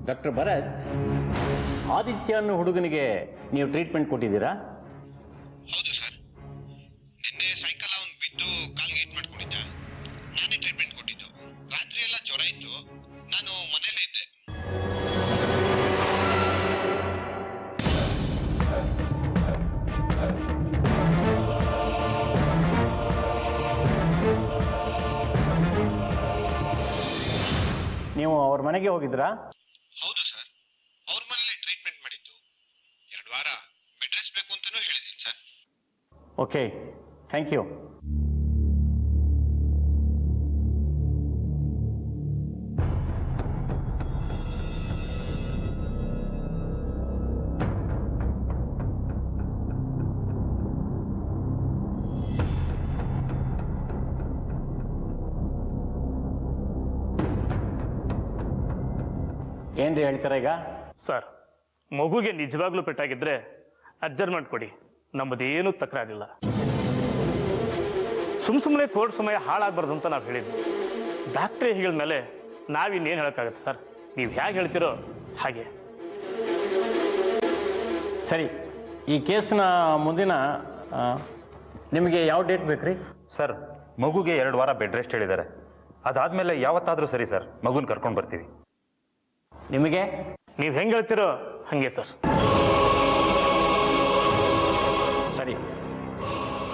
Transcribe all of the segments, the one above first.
Doctor Bharat, Aditya ಅನ್ನೋ ಹುಡುಗನಿಗೆ ನೀವು ಟ್ರೀಟ್ಮೆಂಟ್ ಕೊಟ್ಟಿದ್ದೀರಾ? ಹೌದು ಸರ್. ನಿನ್ನೆ ಸಾಯಂಕಾಲ ಅವನು ಬಿದ್ದು ಕಾಲ್ಗೆ ಏಟ್ ಮಾಡ್ಕೊಂಡಿದ್ದ. ನಾನೇ ಟ್ರೀಟ್ಮೆಂಟ್ ಕೊಟ್ಟಿದ್ದು. ರಾತ್ರಿ ಎಲ್ಲ ಜ್ವರ ಇತ್ತು, ನಾನು ಮನೇಲೇ ಇದ್ದೆ. ನೀವು ಅವ್ರ ಮನೆಗೆ ಹೋಗಿದ್ರಾ? ಹೌದು ಸರ್, ಅವ್ರ ಮನೇಲಿ ಟ್ರೀಟ್ಮೆಂಟ್ ಮಾಡಿದ್ದು. 2 ವಾರ ಬೆಡ್ ರೆಸ್ಟ್ ಬೇಕು ಅಂತಾನೂ ಹೇಳಿದ್ದೀನಿ ಸರ್. Okay, thank you. ಏನ್ರಿ ಹೇಳ್ತೀರಾ ಈಗ? ಸರ್, ಮಗುಗೆ ನಿಜವಾಗ್ಲೂ ಪೆಟ್ಟಾಗಿದ್ರೆ ಅಡ್ಜರ್ಮೆಂಟ್ ಕೊಡಿ, ನಮ್ಮದೇನು ತಕರಾರಿಲ್ಲ. ಸುಮ್ಮನೆ ಕೋರ್ಟ್ ಸಮಯ ಹಾಳಾಗಬಾರ್ದು ಅಂತ ನಾವು ಹೇಳಿದ್ವಿ. ಡಾಕ್ಟ್ರೇ ಹೇಳಿದ್ಮೇಲೆ ನಾವಿನ್ನೇನು ಹೇಳೋಕ್ಕಾಗತ್ತೆ ಸರ್? ನೀವು ಹೇಗೆ ಹೇಳ್ತಿರೋ ಹಾಗೆ. ಸರಿ, ಈ ಕೇಸ್ನ ಮುಂದಿನ ನಿಮಗೆ ಯಾವ ಡೇಟ್ ಬೇಕ್ರಿ? ಸರ್, ಮಗುಗೆ 2 ವಾರ ಬೆಡ್ ರೆಸ್ಟ್ ಹೇಳಿದ್ದಾರೆ. ಅದಾದ್ಮೇಲೆ ಯಾವತ್ತಾದರೂ ಸರಿ ಸರ್, ಮಗುನ ಕರ್ಕೊಂಡು ಬರ್ತೀವಿ. ನಿಮಗೆ? ನೀವು ಹೆಂಗೆ ಹೇಳ್ತಿರೋ ಹಾಗೆ ಸರ್. ಸರಿ,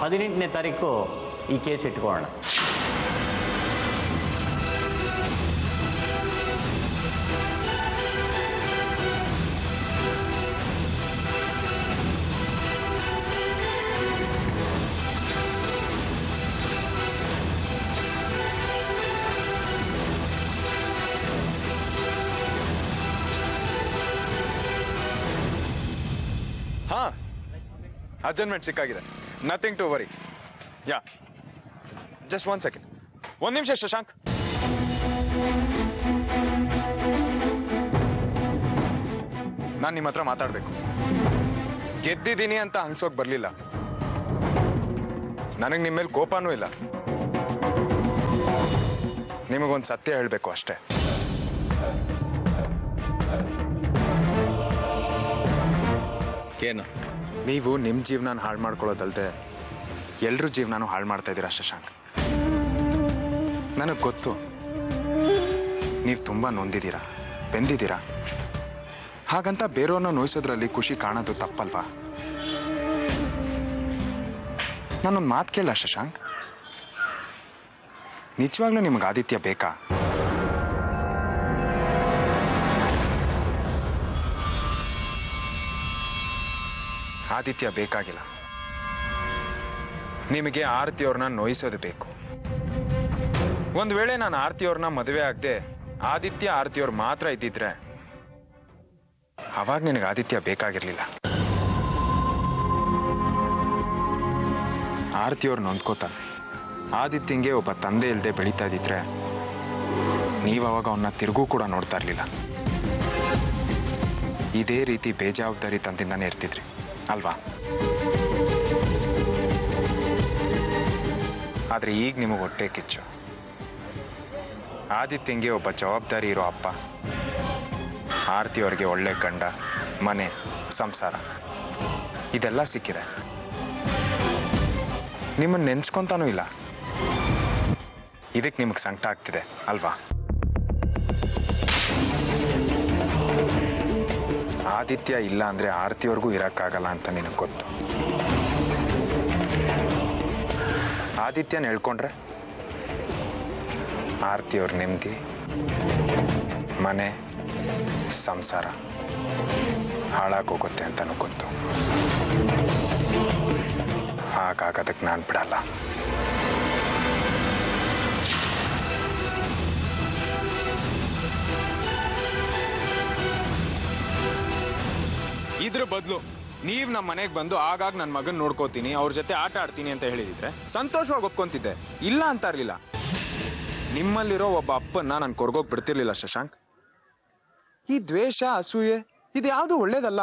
18ನೇ ತಾರೀಕು ಈ ಕೇಸ್ ಇಟ್ಕೊಳ್ಳೋಣ. ಹಾ, ಅಡ್ಜಸ್ಟ್ಮೆಂಟ್ ಸಿಕ್ಕಾಗಿದೆ. Nothing to worry. Yeah, just 1 second. 1 ನಿಮಿಷ ಶಶಾಂಕ್. ನಾನು ನಿಮ್ಮ ಹತ್ರ ಮಾತಾಡ್ಬೇಕು. ಗೆದ್ದಿದ್ದೀನಿ ಅಂತ ಅನ್ಸೋಕ್ ಬರ್ಲಿಲ್ಲ. ನನಗೆ ನಿಮ್ಮ ಮೇಲೆ ಕೋಪನೂ ಇಲ್ಲ. ನಿಮಗೊಂದು ಸತ್ಯ ಹೇಳ್ಬೇಕು ಅಷ್ಟೇ. ಏನು? ನೀವು ನಿಮ್ಮ ಜೀವನ ಹಾಳು ಮಾಡ್ಕೊಳ್ಳೋದಲ್ದೆ ಎಲ್ರ ಜೀವನನೂ ಹಾಳು ಮಾಡ್ತಾ ಇದ್ದೀರಾ ಶಶಾಂಕ್. ನನಗೆ ಗೊತ್ತು, ನೀವು ತುಂಬಾ ನೊಂದಿದ್ದೀರಾ, ಬೆಂದಿದ್ದೀರಾ. ಹಾಗಂತ ಬೇರೆಯವ್ರನ್ನ ನೋಯಿಸೋದ್ರಲ್ಲಿ ಖುಷಿ ಕಾಣೋದು ತಪ್ಪಲ್ವಾ? ನಾನೊಂದು ಮಾತು ಕೇಳ ಶಶಾಂಕ್, ನಿಜವಾಗ್ಲೂ ನಿಮ್ಗೆ ಆದಿತ್ಯ ಬೇಕಾ? ಆದಿತ್ಯ ಬೇಕಾಗಿಲ್ಲ. ನಿಮಗೆ ಆರತಿಯವ್ರನ್ನ ನೋಯಿಸೋದು ಬೇಕು. ಒಂದು ವೇಳೆ ನಾನು ಆರತಿಯವ್ರನ್ನ ಮದುವೆ ಆಗದೆ ಆದಿತ್ಯ ಆರತಿಯವ್ರು ಮಾತ್ರ ಇದ್ದಿದ್ರೆ ಅವಾಗ ನಿನಗೆ ಆದಿತ್ಯ ಬೇಕಾಗಿರ್ಲಿಲ್ಲ. ಆರತಿಯವ್ರು ನೊಂದ್ಕೋತಾನೆ. ಆದಿತ್ಯಂಗೆ ಒಬ್ಬ ತಂದೆ ಇಲ್ಲದೆ ಬೆಳೀತಾ ಇದ್ದಿದ್ರೆ ನೀವು ಅವಾಗ ಅವನ್ನ ತಿರುಗೂ ಕೂಡ ನೋಡ್ತಾ ಇರ್ಲಿಲ್ಲ. ಇದೇ ರೀತಿ ಬೇಜವಾಬ್ದಾರಿ ತಂದಿಂದಾನೇ ಇರ್ತಿದ್ರಿ ಅಲ್ವಾ? ಆದ್ರೆ ಈಗ ನಿಮಗೆ ಹೊಟ್ಟೆ ಕಿಚ್ಚು. ಆದಿತ್ಯಂಗೆ ಒಬ್ಬ ಜವಾಬ್ದಾರಿ ಇರೋ ಅಪ್ಪ, ಆರತಿಯವ್ರಿಗೆ ಒಳ್ಳೆ ಗಂಡ, ಮನೆ, ಸಂಸಾರ ಇದೆಲ್ಲ ಸಿಕ್ಕಿದೆ. ನಿಮ್ಮನ್ನು ನೆನ್ಸ್ಕೊಂತಾನೂ ಇಲ್ಲ. ಇದಕ್ಕೆ ನಿಮಗೆ ಸಂಕಟ ಆಗ್ತಿದೆ ಅಲ್ವಾ? ಆದಿತ್ಯ ಇಲ್ಲ ಅಂದ್ರೆ ಆರತಿಯವ್ರಿಗೂ ಇರಕ್ಕಾಗಲ್ಲ ಅಂತ ನಿನಗೆ ಗೊತ್ತು. ಆದಿತ್ಯನ ಹೇಳ್ಕೊಂಡ್ರೆ ಆರತಿಯವ್ರ ನೆಮ್ಮದಿ, ಮನೆ, ಸಂಸಾರ ಹಾಳಾಗೋಗುತ್ತೆ ಅಂತನೂ ಗೊತ್ತು. ಹಾಗಾಗೋದಕ್ಕೆ ನಾನು ಬಿಡಲ್ಲ. ಇದ್ರ ಬದಲು ನೀವ್ ನಮ್ಮ ಮನೆಗೆ ಬಂದು ಆಗಾಗ ನನ್ನ ಮಗನ್ ನೋಡ್ಕೋತೀನಿ, ಅವ್ರ ಜೊತೆ ಆಟ ಆಡ್ತೀನಿ ಅಂತ ಹೇಳಿದಿದ್ರೆ ಸಂತೋಷವಾಗಿ ಒಪ್ಕೊಂತಿದ್ದೆ. ಇಲ್ಲ ಅಂತ ಇರ್ಲಿಲ್ಲ. ನಿಮ್ಮಲ್ಲಿರೋ ಒಬ್ಬ ಅಪ್ಪನ್ನ ನಾನು ಕೊರ್ಗೋಗ್ ಬಿಡ್ತಿರ್ಲಿಲ್ಲ ಶಶಾಂಕ್. ಈ ದ್ವೇಷ, ಅಸೂಯೆ ಇದು ಯಾವುದು ಒಳ್ಳೇದಲ್ಲ.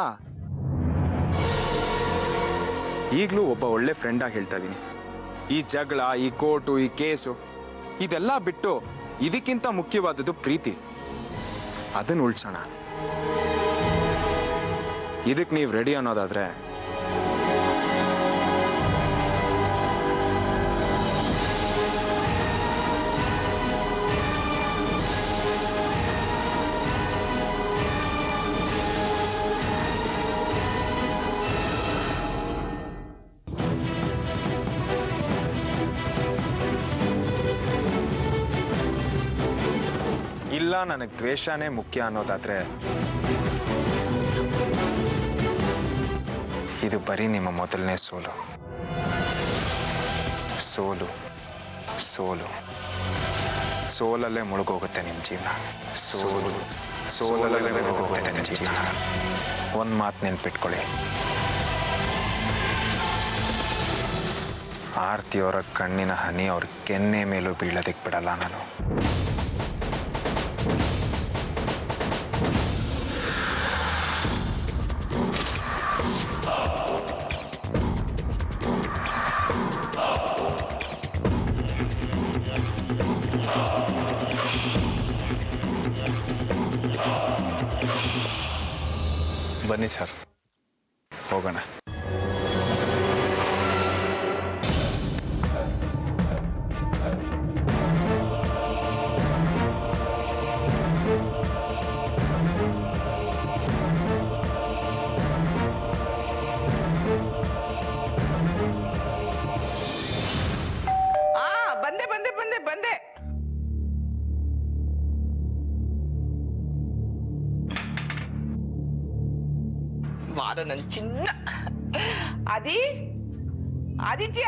ಈಗ್ಲೂ ಒಬ್ಬ ಒಳ್ಳೆ ಫ್ರೆಂಡ್ ಆಗಿ ಹೇಳ್ತಾ ಇದೀನಿ, ಈ ಜಗಳ, ಈ ಕೋರ್ಟು, ಈ ಕೇಸು ಇದೆಲ್ಲ ಬಿಟ್ಟು ಇದಕ್ಕಿಂತ ಮುಖ್ಯವಾದದ್ದು ಪ್ರೀತಿ. ಅದನ್ನ ಉಳ್ಸೋಣ. ಇದಕ್ಕೆ ನೀವು ರೆಡಿ ಅನ್ನೋದಾದ್ರೆ ಇಲ್ಲ ನನಗೆ ದ್ವೇಷನೇ ಮುಖ್ಯ ಅನ್ನೋದಾದ್ರೆ ಇದು ಬರೀ ನಿಮ್ಮ ಮೊದಲನೇ ಸೋಲು. ಸೋಲು ಸೋಲು ಸೋಲಲ್ಲೇ ಮುಳುಗೋಗುತ್ತೆ ನಿಮ್ಮ ಜೀವನ. ಸೋಲಲ್ಲೇ ಮುಳುಗೋಗುತ್ತೆ ನಿಮ್ಮ ಜೀವನ. ಒಂದು ಮಾತು ನೆನ್ಪಿಟ್ಕೊಳ್ಳಿ, ಆರ್ತಿಯವರ ಕಣ್ಣಿನ ಹನಿ ಅವ್ರ ಕೆನ್ನೆ ಮೇಲೂ ಬೀಳೋದಕ್ಕೆ ಬಿಡಲ್ಲ ನಾನು. ಬನ್ನಿ ಸರ್, ಹೋಗೋಣ. ಬಂದೆ. ಬಾರ ನನ್ ಚಿನ್ನ. ಆದಿತ್ಯ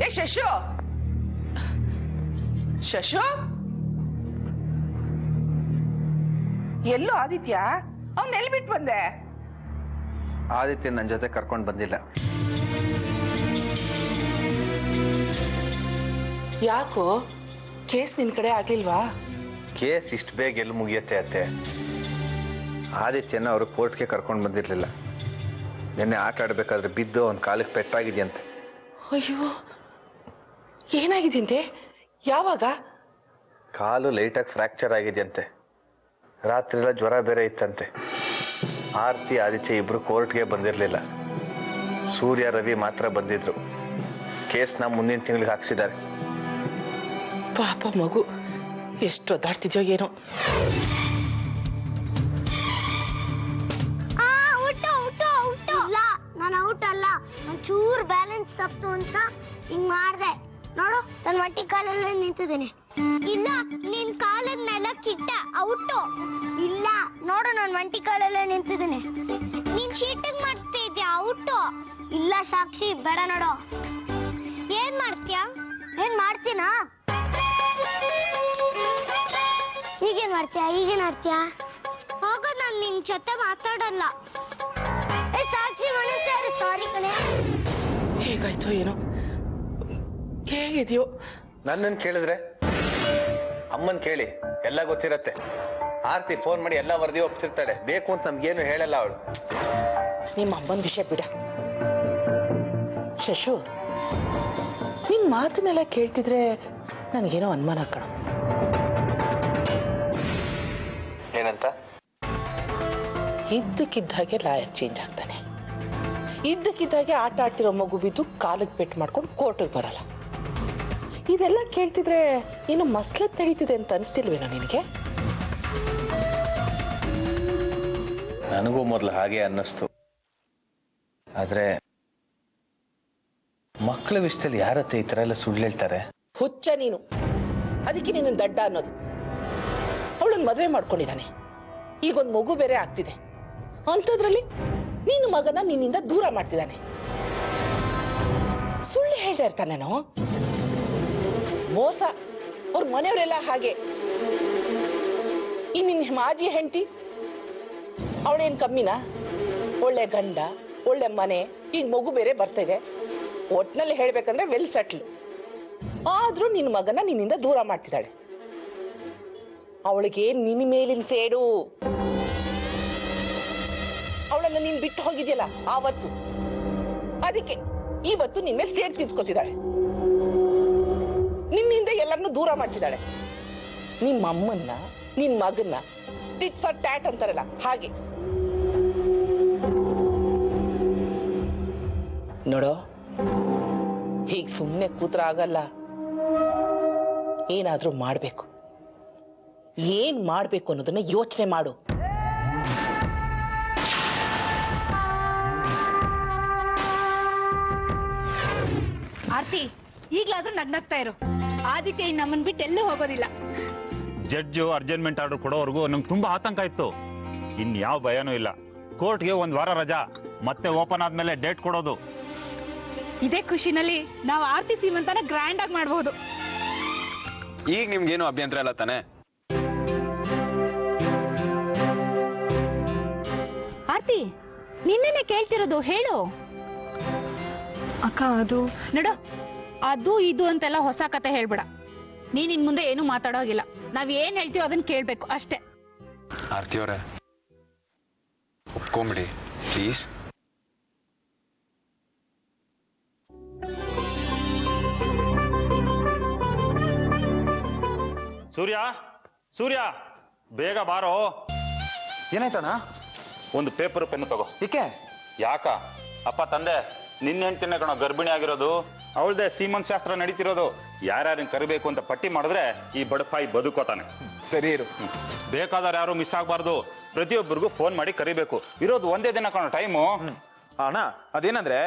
ಏ ಶಶು ಎಲ್ಲೋ ಆದಿತ್ಯ? ಅವ್ನ್ ಎಲ್ಲಿ ಬಿಟ್ಟು ಬಂದೆ? ಆದಿತ್ಯ ನನ್ನ ಜೊತೆ ಕರ್ಕೊಂಡು ಬಂದಿಲ್ಲ. ಯಾಕೋ ಕೇಸ್ ನಿನ್ ಕಡೆ ಆಗಿಲ್ವಾ? ಕೇಸ್ ಇಷ್ಟು ಬೇಗ ಎಲ್ಲಿ ಮುಗಿಯತ್ತೆ ಅತ್ತೆ? ಆದಿತ್ಯನ ಅವರು ಕೋರ್ಟ್ಗೆ ಕರ್ಕೊಂಡು ಬಂದಿರಲಿಲ್ಲ. ನಿನ್ನೆ ಆಟ ಆಡ್ಬೇಕಾದ್ರೆ ಬಿದ್ದು ಅವನ ಕಾಲಿಗೆ ಪೆಟ್ಟಾಗಿದೆಯಂತೆ. ಅಯ್ಯೋ, ಏನಾಗಿದೆಯಂತೆ? ಯಾವಾಗ? ಕಾಲು ಲೈಟಾಗಿ ಫ್ರ್ಯಾಕ್ಚರ್ ಆಗಿದೆಯಂತೆ. ರಾತ್ರಿ ಎಲ್ಲ ಜ್ವರ ಬೇರೆ ಇತ್ತಂತೆ. ಆರ್ತಿ ಆದಿತ್ಯ ಇಬ್ರು ಕೋರ್ಟ್ಗೆ ಬಂದಿರಲಿಲ್ಲ. ಸೂರ್ಯ ರವಿ ಮಾತ್ರ ಬಂದಿದ್ರು. ಕೇಸ್ನ ಮುಂದಿನ ತಿಂಗಳಿಗೆ ಹಾಕ್ಸಿದ್ದಾರೆ. ಪಾಪ ಮಗು ಎಷ್ಟು ಒದ್ದಾಡ್ತಿದ್ಯೋ ಏನೋ. ನಾನು ಔಟ್ ಅಲ್ಲ, ಒಂಚೂರು ಬ್ಯಾಲೆನ್ಸ್ ತಪ್ಪು ಅಂತ ಹಿಂಗ್ ಮಾಡ್ದೆ. ನೋಡು, ನನ್ನ ಮಟ್ಟಿ ಕಾಲಲ್ಲೇ ನಿಂತಿದ್ದೀನಿ. ಇಲ್ಲ, ನಿನ್ ಕಾಲದ ನೆಲಕ್ಕಿಟ್ಟ ಔಟು. ಇಲ್ಲ ನೋಡು, ನನ್ನ ಮಂಟಿ ಕಾಲಲ್ಲೇ ನಿಂತಿದ್ದೀನಿ. ನೀನ್ ಶೀಟಿಂಗ್ ಮಾಡ್ತಾ ಇದ್ಯಾ? ಔಟು. ಇಲ್ಲ ಸಾಕ್ಷಿ, ಬೇಡ ನೋಡು. ಏನ್ ಮಾಡ್ತೀಯಾ? ಏನ್ ಮಾಡ್ತೀನಾ? ಈಗೇನ್ ಮಾಡ್ತೀಯಾ? ಹೋಗೋ, ನಾನು ನಿನ್ ಜೊತೆ ಮಾತಾಡಲ್ಲ. ಸಾಕ್ಷಿ ಮನಸ್ಸಾರು, ಸಾರಿ ಕಣೆ. ಹೇಗಾಯ್ತು ಏನೋ, ಹೇಗಿದ್ಯೋ? ನನ್ನನ್ನು ಕೇಳಿದ್ರೆ ಅಮ್ಮನ್ ಕೇಳಿ, ಎಲ್ಲ ಗೊತ್ತಿರತ್ತೆ. ಆರ್ತಿ ಫೋನ್ ಮಾಡಿ ಎಲ್ಲ ವರದಿ ಒಪ್ಸಿರ್ತಾಳೆ. ಬೇಕು ಅಂತ ನಮ್ಗೇನು ಹೇಳಲ್ಲ ಅವಳು. ನಿಮ್ಮ ಅಮ್ಮನ ವಿಷಯ ಬಿಡ ಶಶು. ನಿನ್ ಮಾತನ್ನೆಲ್ಲ ಕೇಳ್ತಿದ್ರೆ ನನ್ಗೇನೋ ಅನುಮಾನ ಕಣ. ಏನಂತ? ಇದ್ದಕ್ಕಿದ್ದಾಗೆ ಲಾಯರ್ ಚೇಂಜ್ ಆಗ್ತಾನೆ. ಇದ್ದಕ್ಕಿದ್ದಾಗೆ ಆಟ ಆಡ್ತಿರೋ ಮಗು ಬಿದ್ದು ಕಾಲಿಗೆ ಪೆಟ್ಟು ಮಾಡ್ಕೊಂಡು ಕೋರ್ಟಿಗೆ ಬರಲ್ಲ. ಇದೆಲ್ಲ ಕೇಳ್ತಿದ್ರೆ ನೀನು ಮಸ್ಲತ್ ತೆಗಿತಿದೆ ಅಂತ ಅನಿಸ್ತಿಲ್ವೇನೋ ನಿನಗೆ? ನನಗೂ ಮೊದಲು ಹಾಗೆ ಅನ್ನಿಸ್ತು. ಆದ್ರೆ ಮಕ್ಕಳ ವಿಷಯದಲ್ಲಿ ಯಾರತ್ತೆ ಈ ತರ ಎಲ್ಲ ಸುಳ್ಳು ಹೇಳ್ತಾರೆ? ಹುಚ್ಚ ನೀನು. ಅದಕ್ಕೆ ನೀನು ದಡ್ಡ ಅನ್ನೋದು. ಅವಳನ್ನ ಮದುವೆ ಮಾಡ್ಕೊಂಡಿದ್ದಾನೆ. ಈಗೊಂದು ಮಗು ಬೇರೆ ಆಗ್ತಿದೆ. ಅಂಥದ್ರಲ್ಲಿ ನೀನು ಮಗನ ನಿನ್ನಿಂದ ದೂರ ಮಾಡ್ತಿದ್ದಾನೆ. ಸುಳ್ಳು ಹೇಳ್ತಾ ಇರ್ತಾನೇನೋ. ಮೋಸ. ಅವ್ರ ಮನೆಯವರೆಲ್ಲ ಹಾಗೆ. ಈ ನಿನ್ನ ಮಾಜಿ ಹೆಂಡತಿ ಅವಳೇನ್ ಕಮ್ಮಿನಾ? ಒಳ್ಳೆ ಗಂಡ, ಒಳ್ಳೆ ಮನೆ, ಈಗ ಮಗು ಬೇರೆ ಬರ್ತಾ ಇದೆ. ಒಟ್ನಲ್ಲಿ ಹೇಳ್ಬೇಕಂದ್ರೆ ವೆಲ್ ಸೆಟ್ಲ್. ಆದ್ರೂ ನಿನ್ನ ಮಗನ ನಿನ್ನಿಂದ ದೂರ ಮಾಡ್ತಿದ್ದಾಳೆ. ಅವಳಿಗೆ ನಿನ್ನ ಮೇಲಿನ ಸೇಡು. ಅವಳನ್ನ ನೀನ್ ಬಿಟ್ಟು ಹೋಗಿದ್ಯಲ್ಲ ಆವತ್ತು, ಅದಕ್ಕೆ ಇವತ್ತು ನಿನ್ ಮೇಲೆ ಸೇಡ್ ತೀರ್ಸ್ಕೊತಿದ್ದಾಳೆ. ನಿನ್ನಿಂದ ಎಲ್ಲರನ್ನೂ ದೂರ ಮಾಡ್ತಿದ್ದಾಳೆ. ನಿಮ್ಮ ಅಮ್ಮನ್ನ ನಿನ್ ಮಗನ್ನ ಟಿಟ್ ಫಾರ್ ಟ್ಯಾಟ್ ಅಂತಾರಲ್ಲ ಹಾಗೆ. ನೋಡೋ, ಹೀಗ್ ಸುಮ್ನೆ ಕೂತ್ರ ಆಗಲ್ಲ. ಏನಾದ್ರೂ ಮಾಡ್ಬೇಕು. ಏನ್ ಮಾಡ್ಬೇಕು ಅನ್ನೋದನ್ನ ಯೋಚನೆ ಮಾಡು. ಆರ್ತಿ, ಈಗ್ಲಾದ್ರೂ ನಗ್ನಗ್ತಾ ಇರು. ಆದಿತ್ಯ ನಮ್ಮನ್ ಬಿಟ್ಟು ಎಲ್ಲೂ ಹೋಗೋದಿಲ್ಲ. ಜಡ್ಜು ಅರ್ಜೆಂಟ್ಮೆಂಟ್ ಆರ್ಡರ್ ಕೊಡೋವರೆಗೂ ನಂಗೆ ತುಂಬಾ ಆತಂಕ ಇತ್ತು. ಇನ್ಯಾವ ಭಯನೂ ಇಲ್ಲ. ಕೋರ್ಟ್ಗೆ 1 ವಾರ ರಜಾ, ಮತ್ತೆ ಓಪನ್ ಆದ್ಮೇಲೆ ಡೇಟ್ ಕೊಡೋದು. ಇದೇ ಖುಷಿನಲ್ಲಿ ನಾವು ಆರ್ತಿ ಸೀಮಂತನ ಗ್ರ್ಯಾಂಡ್ ಆಗಿ ಮಾಡಬಹುದು. ಈಗ ನಿಮ್ಗೇನು ಅಭ್ಯಂತರ ಇಲ್ಲ ತಾನೆ? ಆರ್ತಿ, ನಿನ್ನೆನೆ ಕೇಳ್ತಿರೋದು, ಹೇಳು. ಅಕ್ಕ, ಅದು ನೋಡು, ಅದು ಇದು ಅಂತೆಲ್ಲ ಹೊಸ ಕತೆ ಹೇಳ್ಬೇಡ. ನೀನ್ ಇನ್ ಮುಂದೆ ಏನು ಮಾತಾಡೋಗಿಲ್ಲ. ನಾವ್ ಏನ್ ಹೇಳ್ತೀವೋ ಅದನ್ನ ಕೇಳ್ಬೇಕು ಅಷ್ಟೇ. ಆರ್ತಿ ಅವರೇ, ಒಪ್ಕೊಂಬಿಡಿ ಪ್ಲೀಸ್. ಸೂರ್ಯ, ಸೂರ್ಯ, ಬೇಗ ಬಾರೋ. ಏನಾಯ್ತಣ್ಣ? ಒಂದು ಪೇಪರ್ ಪೆನ್ ತಗೋ. ಏಕೆ? ಯಾಕ? ಅಪ್ಪ ತಂದೆ, ನಿನ್ನ ಹೆಂಡ್ತಿನ ಕಣ ಗರ್ಭಿಣಿ ಆಗಿರೋದು, ಅವಳದೇ ಸೀಮಂತ ಶಾಸ್ತ್ರ ನಡೀತಿರೋದು. ಯಾರ್ಯಾರನ್ನ ಕರಿಬೇಕು ಅಂತ ಪಟ್ಟಿ ಮಾಡಿದ್ರೆ ಈ ಬಡಪಾಯಿ ಬದುಕೋತಾನೆ. ಸರಿ ಇರು. ಬೇಕಾದವ್ರು ಯಾರು ಮಿಸ್ ಆಗ್ಬಾರ್ದು. ಪ್ರತಿಯೊಬ್ಬರಿಗೂ ಫೋನ್ ಮಾಡಿ ಕರಿಬೇಕು. ಇರೋದು ಒಂದೇ ದಿನ ಕಣ ಟೈಮು. ಅಣ್ಣ, ಅದೇನಂದ್ರೆ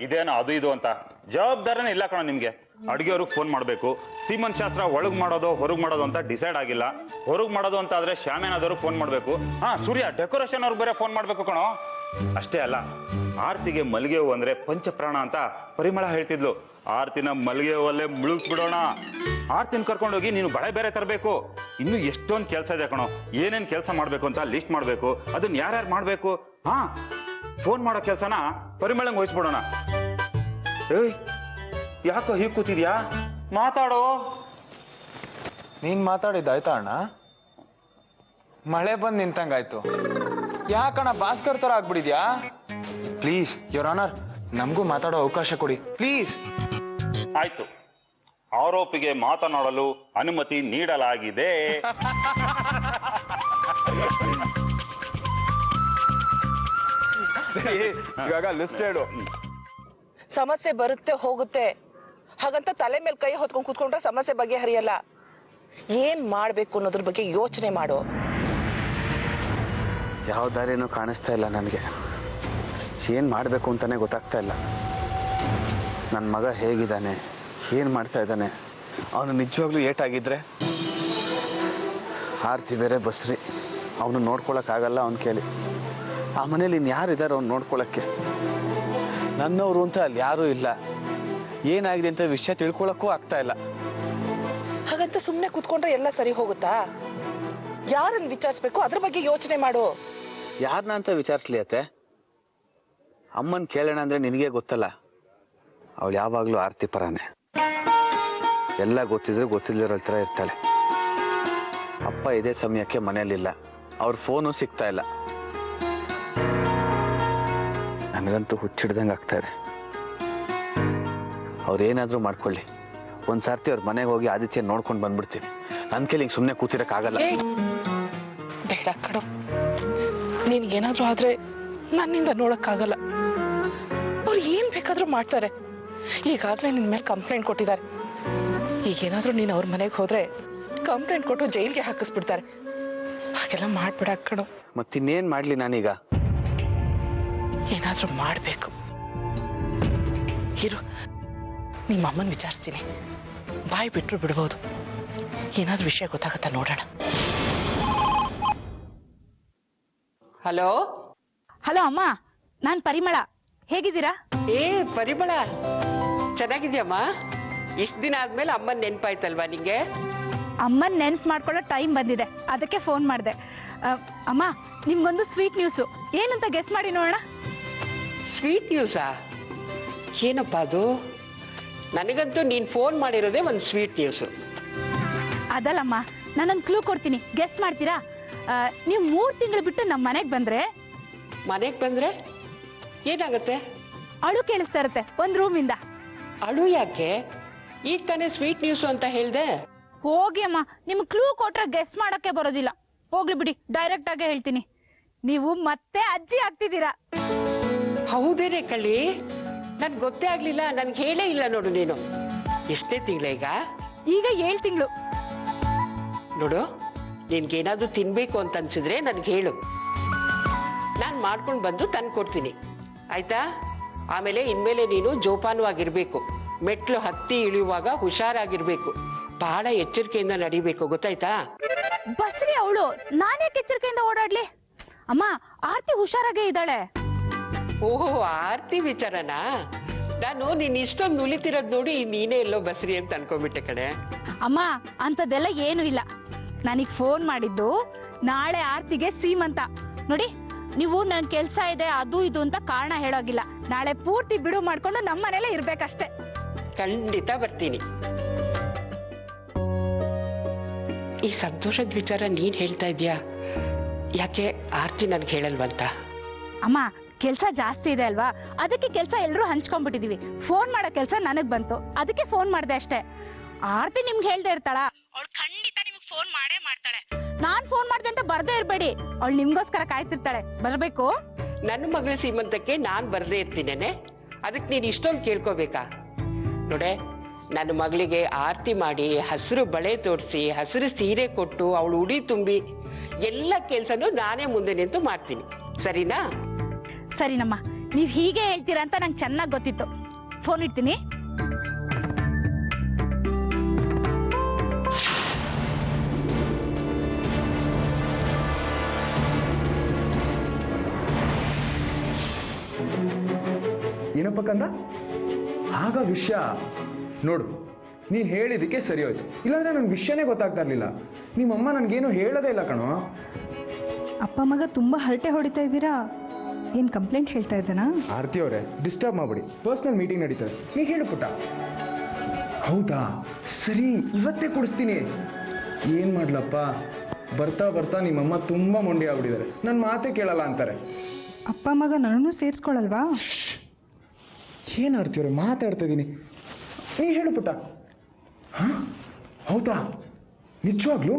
ಇದೇನೋ ಅದು ಇದು ಅಂತ ಜವಾಬ್ದಾರಿನೇ ಇಲ್ಲ ಕಣ ನಿಮ್ಗೆ. ಅಡುಗೆಯವ್ರಿಗೆ ಫೋನ್ ಮಾಡಬೇಕು. ಸೀಮಂತ ಶಾಸ್ತ್ರ ಒಳಗ್ ಮಾಡೋದು ಹೊರಗ್ ಮಾಡೋದು ಅಂತ ಡಿಸೈಡ್ ಆಗಿಲ್ಲ. ಹೊರಗ್ ಮಾಡೋದು ಅಂತ ಆದ್ರೆ ಶ್ಯಾಮೇನಾದವ್ರು ಫೋನ್ ಮಾಡ್ಬೇಕು. ಸೂರ್ಯ, ಡೆಕೋರೇಷನ್ ಅವ್ರಿಗೆ ಬೇರೆ ಫೋನ್ ಮಾಡ್ಬೇಕು ಕಣೋ. ಅಷ್ಟೇ ಅಲ್ಲ, ಆರ್ತಿಗೆ ಮಲ್ಲಿಗೆ ಹೂ ಅಂದ್ರೆ ಪಂಚಪ್ರಾಣ ಅಂತ ಪರಿಮಳ ಹೇಳ್ತಿದ್ಲು. ಆರ್ತಿನ ಮಲ್ಲಿಗೆ ಹೂವಲ್ಲೇ ಮುಳುಗಿಸ್ಬಿಡೋಣ. ಆರ್ತಿನ ಕರ್ಕೊಂಡೋಗಿ ನೀನು ಬಳೆ ಬೇರೆ ತರಬೇಕು. ಇನ್ನು ಎಷ್ಟೊಂದು ಕೆಲಸ ಇದೆ ಕಣೋ. ಏನೇನ್ ಕೆಲಸ ಮಾಡ್ಬೇಕು ಅಂತ ಲಿಸ್ಟ್ ಮಾಡ್ಬೇಕು. ಅದನ್ನ ಯಾರ್ಯಾರು ಮಾಡ್ಬೇಕು. ಫೋನ್ ಮಾಡೋ ಕೆಲಸನ ಪರಿಮಳಂಗ್ ವಹಿಸ್ಬಿಡೋಣ. ಏಯ್, ಯಾಕೋ ಹೀಗೆ ಕೂತಿದ್ಯಾ? ಮಾತಾಡೋ. ನೀನ್ ಮಾತಾಡಿದ್ದಾಯ್ತಾ ಅಣ್ಣ? ಮಳೆ ಬಂದ್ ನಿಂತಂಗಾಯ್ತು. ಯಾಕಣ್ಣ ಭಾಸ್ಕರ್ ತರ ಆಗ್ಬಿಡಿದ್ಯಾ? ಪ್ಲೀಸ್ ಯುವರ್ ಆನರ್, ನಮಗೂ ಮಾತಾಡೋ ಅವಕಾಶ ಕೊಡಿ ಪ್ಲೀಸ್. ಆಯ್ತು, ಆರೋಪಿಗೆ ಮಾತನಾಡಲು ಅನುಮತಿ ನೀಡಲಾಗಿದೆ. ಇವಾಗ ಲಿಸ್ಟ್ ಹೇಳು. ಸಮಸ್ಯೆ ಬರುತ್ತೆ ಹೋಗುತ್ತೆ, ಹಾಗಂತ ತಲೆ ಮೇಲೆ ಕೈ ಹೊತ್ಕೊಂಡು ಕೂತ್ಕೊಂಡ್ರೆ ಸಮಸ್ಯೆ ಬಗೆಹರಿಯಲ್ಲ. ಏನ್ ಮಾಡ್ಬೇಕು ಅನ್ನೋದ್ರ ಬಗ್ಗೆ ಯೋಚನೆ ಮಾಡು. ಯಾವ ದಾರಿನೂ ಕಾಣಿಸ್ತಾ ಇಲ್ಲ ನನಗೆ. ಏನ್ ಮಾಡ್ಬೇಕು ಅಂತಾನೆ ಗೊತ್ತಾಗ್ತಾ ಇಲ್ಲ. ನನ್ನ ಮಗ ಹೇಗಿದ್ದಾನೆ, ಏನ್ ಮಾಡ್ತಾ ಇದ್ದಾನೆ, ಅವನು ನಿಜವಾಗ್ಲೂ ಏಟಾಗಿದ್ರೆ. ಆರ್ತಿ ಬೇರೆ ಬಸ್ರಿ, ಅವನು ನೋಡ್ಕೊಳಕ್ಕಾಗಲ್ಲ ಅವನ ಕೇಳಿ. ಆ ಮನೇಲಿ ಇನ್ಯಾರಿದ್ದಾರೆ ಅವ್ನು ನೋಡ್ಕೊಳಕ್ಕೆ? ನನ್ನವರು ಅಂತ ಅಲ್ಲಿ ಯಾರೂ ಇಲ್ಲ. ಏನಾಗಿದೆ ಅಂತ ವಿಷಯ ತಿಳ್ಕೊಳಕ್ಕೂ ಆಗ್ತಾ ಇಲ್ಲ. ಹಾಗಂತ ಸುಮ್ನೆ ಕೂತ್ಕೊಂಡ್ರೆ ಎಲ್ಲ ಸರಿ ಹೋಗುತ್ತಾ? ಯಾರನ್ನ ವಿಚಾರಿಸ್ಬೇಕು ಅದ್ರ ಬಗ್ಗೆ ಯೋಚನೆ ಮಾಡು. ಯಾರನ್ನ ಅಂತ ವಿಚಾರಿಸ್ಲಿ ಅತ್ತೆ? ಅಮ್ಮನ್ ಕೇಳೋಣ ಅಂದ್ರೆ ನಿನಗೆ ಗೊತ್ತಲ್ಲ, ಅವಳು ಯಾವಾಗ್ಲೂ ಆರ್ತಿ ಪರಾನೆ. ಎಲ್ಲ ಗೊತ್ತಿದ್ರು ಗೊತ್ತಿಲ್ಲದಿರೋ ತರ ಇರ್ತಾಳೆ. ಅಪ್ಪ ಇದೇ ಸಮಯಕ್ಕೆ ಮನೇಲಿಲ್ಲ, ಅವ್ರ ಫೋನು ಸಿಗ್ತಾ ಇಲ್ಲ. ನನಗಂತೂ ಹುಚ್ಚಿಡ್ದಂಗೆ ಆಗ್ತಾ ಇದೆ. ಅವ್ರೇನಾದ್ರೂ ಮಾಡ್ಕೊಳ್ಳಿ, ಒಂದ್ಸರ್ತಿ ಅವ್ರ ಮನೆಗೆ ಹೋಗಿ ಆದಿತ್ಯ ನೋಡ್ಕೊಂಡು ಬಂದ್ಬಿಡ್ತೀನಿ. ನನ್ ಕೈಲಿ ಸುಮ್ಮನೆ ಕೂತಿರಕ್ಕಾಗಲ್ಲ. ಬೇಡ ಕಣೋ, ನಿನ್ಗೇನಾದ್ರೂ ಆದ್ರೆ ನನ್ನಿಂದ ನೋಡಕ್ಕಾಗಲ್ಲ. ಅವ್ರು ಏನ್ ಬೇಕಾದ್ರೂ ಮಾಡ್ತಾರೆ. ಈಗಾದ್ರೆ ನಿನ್ ಮೇಲೆ ಕಂಪ್ಲೇಂಟ್ ಕೊಟ್ಟಿದ್ದಾರೆ. ಈಗೇನಾದ್ರೂ ನೀನ್ ಅವ್ರ ಮನೆಗೆ ಹೋದ್ರೆ ಕಂಪ್ಲೇಂಟ್ ಕೊಟ್ಟು ಜೈಲ್ಗೆ ಹಾಕಿಸ್ಬಿಡ್ತಾರೆ. ಹಾಗೆಲ್ಲ ಮಾಡ್ಬೇಡ ಕಣೋ. ಮತ್ತಿನ್ನೇನ್ ಮಾಡ್ಲಿ ನಾನೀಗ? ಏನಾದ್ರೂ ಮಾಡ್ಬೇಕು. ಇರು, ನಿಮ್ಮ ಅಮ್ಮನ್ ವಿಚಾರಿಸ್ತೀನಿ. ಬಾಯಿ ಬಿಟ್ರು ಬಿಡ್ಬೋದು. ಏನಾದ್ರೂ ವಿಷಯ ಗೊತ್ತಾಗತ್ತಾ ನೋಡೋಣ. ಹಲೋ ಹಲೋ ಅಮ್ಮ, ನಾನ್ ಪರಿಮಳ. ಹೇಗಿದ್ದೀರಾ? ಪರಿಮಳ, ಚೆನ್ನಾಗಿದ್ಯಮ್ಮ? ಇಷ್ಟ ದಿನ ಆದ್ಮೇಲೆ ಅಮ್ಮನ್ ನೆನ್ಪಾಯ್ತಲ್ವಾ ನಿಂಗೆ? ಅಮ್ಮನ್ ನೆನ್ಪ್ ಮಾಡ್ಕೊಳ್ಳೋ ಟೈಮ್ ಬಂದಿದೆ, ಅದಕ್ಕೆ ಫೋನ್ ಮಾಡಿದೆ. ಅಮ್ಮ, ನಿಮ್ಗೊಂದು ಸ್ವೀಟ್ ನ್ಯೂಸು. ಏನಂತ ಗೆಸ್ ಮಾಡಿ ನೋಡೋಣ. ಸ್ವೀಟ್ ನ್ಯೂಸಾ? ಏನಪ್ಪ ಅದು? ನನಗಂತೂ ನೀನ್ ಫೋನ್ ಮಾಡಿರೋದೇ ಒಂದು ಸ್ವೀಟ್ ನ್ಯೂಸು. ಅದಲ್ಲಮ್ಮ, ನಾನೊಂದು ಕ್ಲೂ ಕೊಡ್ತೀನಿ, ಗೆಸ್ ಮಾಡ್ತೀರಾ? ನೀವು 3 ತಿಂಗಳು ಬಿಟ್ಟು ನಮ್ಮ ಮನೆಗೆ ಬಂದ್ರೆ ಏನಾಗುತ್ತೆ? ಅಳು ಕೇಳಿಸ್ತಾ ಇರುತ್ತೆ ಒಂದು ರೂಮಿಂದ. ಅಳು ಯಾಕೆ? ಈಗ ತಾನೇ ಸ್ವೀಟ್ ನ್ಯೂಸ್ ಅಂತ ಹೇಳ್ದೆ. ಹೋಗಿ ಅಮ್ಮ, ನಿಮ್ಗೆ ಕ್ಲೂ ಕೊಟ್ರೆ ಗೆಸ್ ಮಾಡಕ್ಕೆ ಬರೋದಿಲ್ಲ. ಹೋಗ್ಲಿ ಬಿಡಿ, ಡೈರೆಕ್ಟ್ ಆಗಿ ಹೇಳ್ತೀನಿ, ನೀವು ಮತ್ತೆ ಅಜ್ಜಿ ಆಗ್ತಿದ್ದೀರಾ. ಹೌದೇನೆ ಕಳ್ಳಿ, ನನ್ಗೆ ಗೊತ್ತೇ ಆಗ್ಲಿಲ್ಲ, ನನ್ಗೆ ಹೇಳೇ ಇಲ್ಲ ನೋಡು ನೀನು. ಎಷ್ಟೇ ತಿಂಗಳ ಈಗ 7 ತಿಂಗಳು. ನೋಡು, ನಿನ್ಗೇನಾದ್ರೂ ತಿನ್ಬೇಕು ಅಂತ ಅನ್ಸಿದ್ರೆ ನನ್ಗೆ ಹೇಳು, ನಾನ್ ಮಾಡ್ಕೊಂಡು ಬಂದು ತಂದು ಕೊಡ್ತೀನಿ, ಆಯ್ತಾ? ಆಮೇಲೆ ಇನ್ಮೇಲೆ ನೀನು ಜೋಪಾನವಾಗಿರ್ಬೇಕು, ಮೆಟ್ಲು ಹತ್ತಿ ಇಳಿಯುವಾಗ ಹುಷಾರಾಗಿರ್ಬೇಕು, ಬಹಳ ಎಚ್ಚರಿಕೆಯಿಂದ ನಡಿಬೇಕು, ಗೊತ್ತಾಯ್ತಾ? ಬಸ್ರಿ ಅವಳು, ನಾನೇ ಎಚ್ಚರಿಕೆಯಿಂದ ಓಡಾಡ್ಲಿ? ಅಮ್ಮ, ಆರ್ತಿ ಹುಷಾರಾಗೇ ಇದ್ದಾಳೆ. ಓಹೋ, ಆರ್ತಿ ವಿಚಾರನಾ? ನಾನು ನೀನ್ ಇಷ್ಟೊಂದು ನುಲಿತಿರೋದ್ ನೋಡಿ ನೀನೇ ಎಲ್ಲೋ ಬಸ್ರಿ ಅಂತ ಅನ್ಕೊಂಡ್ಬಿಟ್ಟೆ ಕಡೆ. ಅಮ್ಮ, ಅಂತದೆಲ್ಲ ಏನು ಇಲ್ಲ. ನನಗ್ ಫೋನ್ ಮಾಡಿದ್ದು ನಾಳೆ ಆರ್ತಿಗೆ ಸೀಮಂತ. ನೋಡಿ, ನೀವು ನನ್ ಕೆಲ್ಸ ಇದೆ ಅದು ಇದು ಅಂತ ಕಾರಣ ಹೇಳೋಗಿಲ್ಲ. ನಾಳೆ ಪೂರ್ತಿ ಬಿಡು ಮಾಡ್ಕೊಂಡು ನಮ್ಮ ಮನೇಲೆ ಇರ್ಬೇಕಷ್ಟೇ. ಖಂಡಿತ ಬರ್ತೀನಿ. ಈ ಸಂತೋಷದ ವಿಚಾರ ನೀನ್ ಹೇಳ್ತಾ ಇದ್ಯಾ? ಯಾಕೆ ಆರ್ತಿ ನನ್ಗೆ ಹೇಳಲ್ವಂತ? ಅಮ್ಮ, ಕೆಲ್ಸ ಜಾಸ್ತಿ ಇದೆ ಅಲ್ವಾ, ಅದಕ್ಕೆ ಕೆಲ್ಸ ಎಲ್ರೂ ಹಂಚ್ಕೊಂಡ್ಬಿಟ್ಟಿದೀವಿ. ಫೋನ್ ಮಾಡೋ ಕೆಲ್ಸ ನನಗ್ ಬಂತು, ಅದಕ್ಕೆ ಫೋನ್ ಮಾಡ್ದೆ ಅಷ್ಟೇ. ಆರ್ತಿ ನಿಮ್ಗೆ ಹೇಳ್ದೆ ಇರ್ತಾಳ? ಅವಳು ಖಂಡಿತ ನಿಮ್ಗೆ ಫೋನ್ ಮಾಡೇ ಮಾಡ್ತಾಳೆ. ನಾನ್ ಫೋನ್ ಮಾಡ್ದೆ ಅಂತ ಬರ್ದೇ ಇರ್ಬೇಡಿ, ಅವಳು ನಿಮ್ಗೋಸ್ಕರ ಕಾಯ್ತಿರ್ತಾಳೆ. ಬರ್ಬೇಕು? ನನ್ನ ಮಗಳ ಸೀಮಂತಕ್ಕೆ ನಾನ್ ಬರ್ದೇ ಇರ್ತೀನೇನೆ, ಅದಕ್ಕೆ ನೀನ್ ಇಷ್ಟೊಂದು ಕೇಳ್ಕೋಬೇಕಾ? ನೋಡೆ, ನನ್ನ ಮಗಳಿಗೆ ಆರತಿ ಮಾಡಿ, ಹಸಿರು ಬಳೆ ತೋರಿಸಿ, ಹಸಿರು ಸೀರೆ ಕೊಟ್ಟು, ಅವಳು ಉಡಿ ತುಂಬಿ ಎಲ್ಲ ಕೆಲ್ಸನೂ ನಾನೇ ಮುಂದೆ ನಿಂತು ಮಾಡ್ತೀನಿ, ಸರಿನಾ? ಸರಿನಮ್ಮ, ನೀವ್ ಹೀಗೆ ಹೇಳ್ತೀರಾ ಅಂತ ನಂಗೆ ಚೆನ್ನಾಗಿ ಗೊತ್ತಿತ್ತು. ಫೋನ್ ಇಡ್ತೀನಿ. ಏನಪ್ಪ ಕಂದ, ಆಗ ವಿಷಯ ನೋಡು, ನೀನ್ ಹೇಳಿದಕ್ಕೆ ಸರಿ ಹೋಯ್ತು, ಇಲ್ಲಾಂದ್ರೆ ನನ್ಗೆ ವಿಷಯನೇ ಗೊತ್ತಾಗ್ತಾ ಇರ್ಲಿಲ್ಲ. ನಿಮ್ಮಮ್ಮ ನನ್ಗೇನು ಹೇಳೋದೇ ಇಲ್ಲ ಕಣೋ. ಅಪ್ಪ ಮಗ ತುಂಬಾ ಹರಟೆ ಹೊಡಿತಾ ಇದ್ದೀರಾ, ಏನ್ ಕಂಪ್ಲೇಂಟ್ ಹೇಳ್ತಾ ಇದ್ದಾನಾ? ಆರ್ತಿ ಅವರೇ, ಡಿಸ್ಟರ್ಬ್ ಮಾಡ್ಬಿಡಿ, ಪರ್ಸನಲ್ ಮೀಟಿಂಗ್ ನಡೀತದೆ, ನೀ ಹೇಳು ಪುಟ್ಟ. ಹೌದಾ, ಸರಿ, ಇವತ್ತೇ ಕೊಡಿಸ್ತೀನಿ. ಏನ್ ಮಾಡ್ಲಪ್ಪ, ಬರ್ತಾ ಬರ್ತಾ ನಿಮ್ಮಮ್ಮ ತುಂಬಾ ಮೊಂಡಿ ಆಗ್ಬಿಟ್ಟಿದ್ದಾರೆ, ನನ್ನ ಮಾತೇ ಕೇಳಲ್ಲ ಅಂತಾರೆ. ಅಪ್ಪ ಮಗ ನನ್ನನ್ನು ಸೇರಿಸ್ಕೊಳಲ್ವಾ? ಏನ್ ಆರ್ತಿ ಅವರೇ, ಮಾತಾಡ್ತಾ ಇದ್ದೀನಿ, ನೀ ಹೇಳು ಪುಟ್ಟ. ಹಾ, ಹೌದಾ, ನಿಜವಾಗ್ಲು?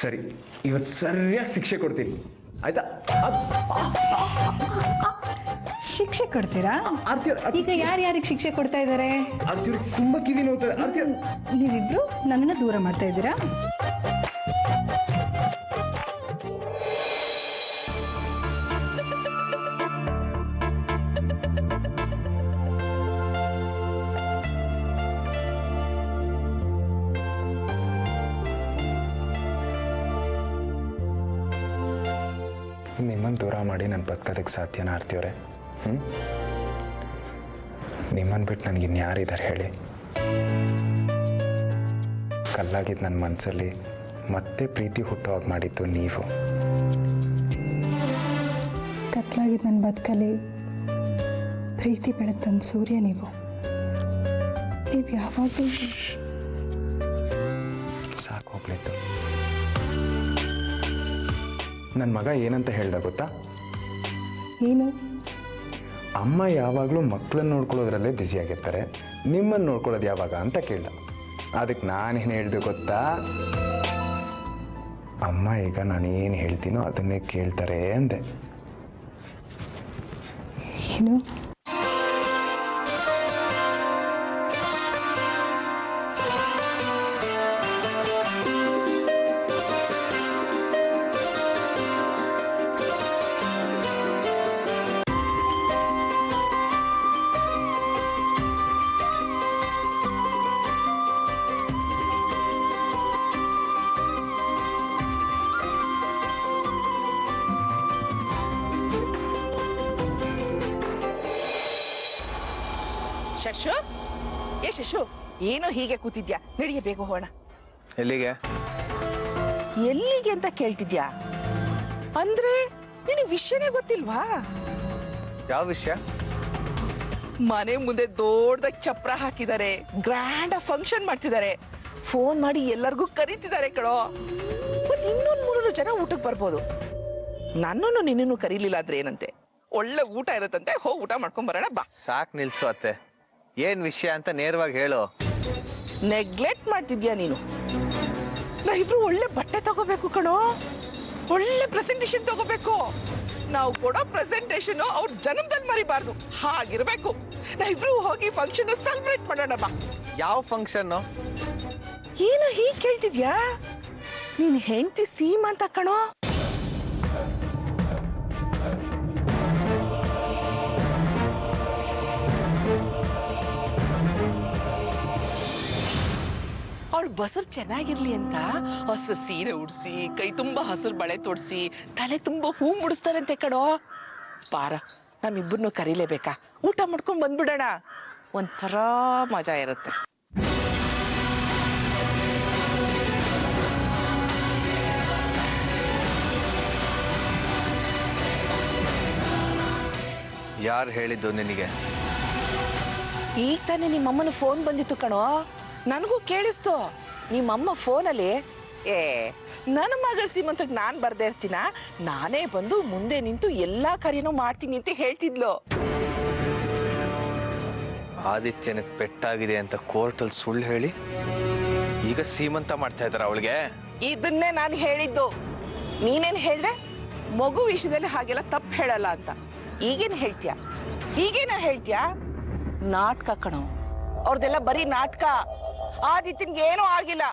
ಸರಿ, ಇವತ್ತು ಸರಿಯಾಗಿ ಶಿಕ್ಷೆ ಕೊಡ್ತೀನಿ, ಆಯ್ತಾ? ಶಿಕ್ಷೆ ಕೊಡ್ತೀರಾ? ಈಗ ಯಾರ್ಯಾರಿಗೆ ಶಿಕ್ಷೆ ಕೊಡ್ತಾ ಇದ್ದಾರೆ? ಆರ್ತಿ ತುಂಬಾ ಕಿವಿ ನೋಡ್ತಾರೆ. ಆರ್ತಿ, ನೀವಿಬ್ರು ನನ್ನನ್ನ ದೂರ ಮಾಡ್ತಾ ಇದ್ದೀರಾ? ನಿಮ್ಮನ್ನು ದೂರ ಮಾಡಿ ನಾನು ಬದುಕೋದಕ್ಕೆ ಸಾಧ್ಯನಾ ಆರ್ತಿಯವರೇ? ನಿಮ್ಮನ್ನು ಬಿಟ್ಟು ನನಗೆ ಇನ್ಯಾರಿದ್ದಾರೆ ಹೇಳಿ? ಕಲ್ಲಾಗಿದ್ದು ನನ್ನ ಮನಸ್ಸಲ್ಲಿ ಮತ್ತೆ ಪ್ರೀತಿ ಹುಟ್ಟುವಾಗ ಮಾಡಿದ್ದು ನೀವು. ಕತ್ಲಾಗಿದ್ದು ನನ್ನ ಬದುಕಲ್ಲಿ ಪ್ರೀತಿ ಬೆಳೆದಂತ ಸೂರ್ಯ ನೀವು. ಯಾವಾಗಲೂ ಸಾಕು ಹೋಗ್ಲಿತ್ತು. ನನ್ನ ಮಗ ಏನಂತ ಹೇಳ್ದ ಗೊತ್ತಾ? ಏನು? ಅಮ್ಮ ಯಾವಾಗಲೂ ಮಕ್ಕಳನ್ನ ನೋಡ್ಕೊಳ್ಳೋದ್ರಲ್ಲೇ ಬ್ಯುಸಿ ಆಗಿರ್ತಾರೆ, ನಿಮ್ಮನ್ನು ನೋಡ್ಕೊಳ್ಳೋದು ಯಾವಾಗ ಅಂತ ಕೇಳ್ದ. ಅದಕ್ಕೆ ನಾನೇನು ಹೇಳ್ದೆ ಗೊತ್ತಾ? ಅಮ್ಮ ಈಗ ನಾನೇನು ಹೇಳ್ತೀನೋ ಅದನ್ನೇ ಕೇಳ್ತಾರೆ ಅಂದೆ. ಏನು? ಶಶು, ಏ ಶಶು, ಏನೋ ಹೀಗೆ ಕೂತಿದ್ಯಾ? ನಡಿಯ, ಬೇಗ ಹೋಗೋಣ. ಎಲ್ಲಿಗೆ? ಎಲ್ಲಿಗೆ ಅಂತ ಕೇಳ್ತಿದ್ಯಾ? ಅಂದ್ರೆ ನಿನಗೆ ವಿಷಯನೇ ಗೊತ್ತಿಲ್ವಾ? ಯಾವ ವಿಷಯ? ಮನೆ ಮುಂದೆ ದೊಡ್ಡದಾಗಿ ಚಪ್ರ ಹಾಕಿದ್ದಾರೆ, ಗ್ರ್ಯಾಂಡ್ ಫಂಕ್ಷನ್ ಮಾಡ್ತಿದ್ದಾರೆ. ಫೋನ್ ಮಾಡಿ ಎಲ್ಲರಿಗೂ ಕರೀತಿದ್ದಾರೆ ಕಣೋ. ಮತ್ತೆ ಇನ್ನೊಂದು 300 ಜನ ಊಟಕ್ಕೆ ಬರ್ಬೋದು. ನನ್ನನ್ನು ನಿನ್ನನ್ನು ಕರೀಲಿಲ್ಲ ಆದ್ರೆ ಏನಂತೆ, ಒಳ್ಳೆ ಊಟ ಇರುತ್ತಂತೆ, ಹೋಗಿ ಊಟ ಮಾಡ್ಕೊಂಡ್ ಬರೋಣ ಬಾ. ಸಾಕ್ ನಿಲ್ಸು ಅತ್ತೆ, ಏನ್ ವಿಷಯ ಅಂತ ನೇರವಾಗಿ ಹೇಳು. ನೆಗ್ಲೆಕ್ಟ್ ಮಾಡ್ತಿದ್ಯಾ ನೀನು. ನಾವಿಬ್ರು ಒಳ್ಳೆ ಬಟ್ಟೆ ತಗೋಬೇಕು ಕಣೋ, ಒಳ್ಳೆ ಪ್ರೆಸೆಂಟೇಶನ್ ತಗೋಬೇಕು. ನಾವು ಕೊಡೋ ಪ್ರೆಸೆಂಟೇಶನ್ ಅವ್ರ ಜನ್ಮದಲ್ಲಿ ಮರಿಬಾರ್ದು, ಹಾಗಿರ್ಬೇಕು. ನಾವಿಬ್ರು ಹೋಗಿ ಫಂಕ್ಷನ್ ಸೆಲೆಬ್ರೇಟ್ ಮಾಡೋಣ ಬಾ. ಯಾವ ಫಂಕ್ಷನ್? ಏನು ಹೀಗ್ ಕೇಳ್ತಿದ್ಯಾ? ನೀನ್ ಹೆಂಡತಿ ಸೀಮಂತ ಕಣೋ. ಅವಳು ಬಸರ್ ಚೆನ್ನಾಗಿರ್ಲಿ ಅಂತ ಹಸಿರು ಸೀರೆ ಉಡ್ಸಿ, ಕೈ ತುಂಬಾ ಹಸಿರು ಬಳೆ ತೊಡ್ಸಿ, ತಲೆ ತುಂಬಾ ಹೂ ಮುಡಿಸ್ತಾರಂತೆ ಕಣೋ. ಬಾರ, ನಮ್ಮಿಬ್ಬರನ್ನು ಕರೀಲೇಬೇಕಾ? ಊಟ ಮಾಡ್ಕೊಂಡ್ ಬಂದ್ಬಿಡೋಣ, ಒಂಥರ ಮಜಾ ಇರುತ್ತೆ. ಯಾರು ಹೇಳಿದ್ದು ನಿನಗೆ? ಈಗ ತಾನೇ ನಿಮ್ಮಮ್ಮನ ಫೋನ್ ಬಂದಿತ್ತು ಕಣೋ, ನನಗೂ ಕೇಳಿಸ್ತು. ನಿಮ್ಮಮ್ಮ ಫೋನಲ್ಲಿ ನನ್ನ ಮಗಳ ಸೀಮಂತಕ್ಕೆ ನಾನ್ ಬರ್ದೇ ಇರ್ತೀನ, ನಾನೇ ಬಂದು ಮುಂದೆ ನಿಂತು ಎಲ್ಲಾ ಕಾರ್ಯನೂ ಮಾಡ್ತೀನಿ ಅಂತ ಹೇಳ್ತಿದ್ಲು. ಆದಿತ್ಯನ ಪೆಟ್ಟಾಗಿದೆ ಅಂತ ಕೋರ್ಟಲ್ಲಿ ಸುಳ್ಳು ಹೇಳಿ ಈಗ ಸೀಮಂತ ಮಾಡ್ತಾ ಇದ್ದಾರ ಅವಳಿಗೆ? ಇದನ್ನೇ ನಾನು ಹೇಳಿದ್ದು. ನೀನೇನ್ ಹೇಳ್ದೆ? ಮಗು ವಿಷಯದಲ್ಲಿ ಹಾಗೆಲ್ಲ ತಪ್ಪು ಹೇಳಲ್ಲ ಅಂತ. ಈಗೇನ್ ಹೇಳ್ತೀಯ? ಈಗೇನ ಹೇಳ್ತೀಯ? ನಾಟಕ ಕಣೋ, ಅವ್ರದೆಲ್ಲ ಬರೀ ನಾಟಕ. ಆದಿತ್ಯನ್ಗೆ ಏನೂ ಆಗಿಲ್ಲ.